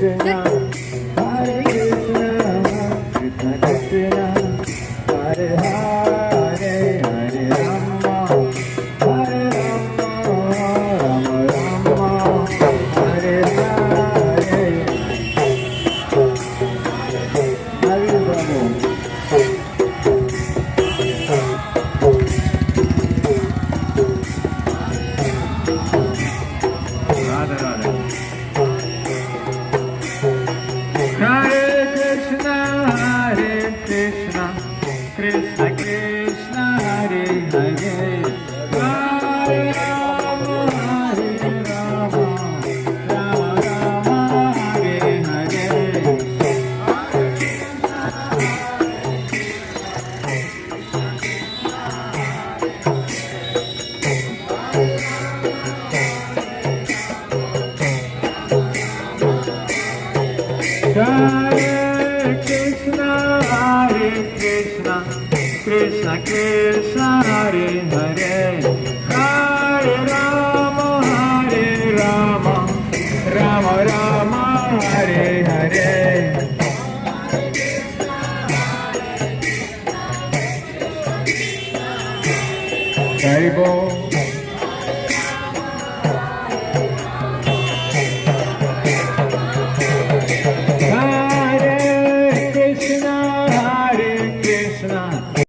Krishna, Hare Krishna, Krishna Krishna, Hare Hare, Hare Rama, Hare Rama, Rama Rama, Hare Hare. Hare Rama. Radha Radha. Hare Krishna, Hare Krishna, Krishna Krishna, Hare Hare, Hare Rama, Hare Rama, Rama Rama, Hare Hare. Hare Krishna, Hare Krishna, Krishna Krishna, Hare Hare, Hare Rama, Hare Rama, Rama Rama, Hare Hare. Hare Bol.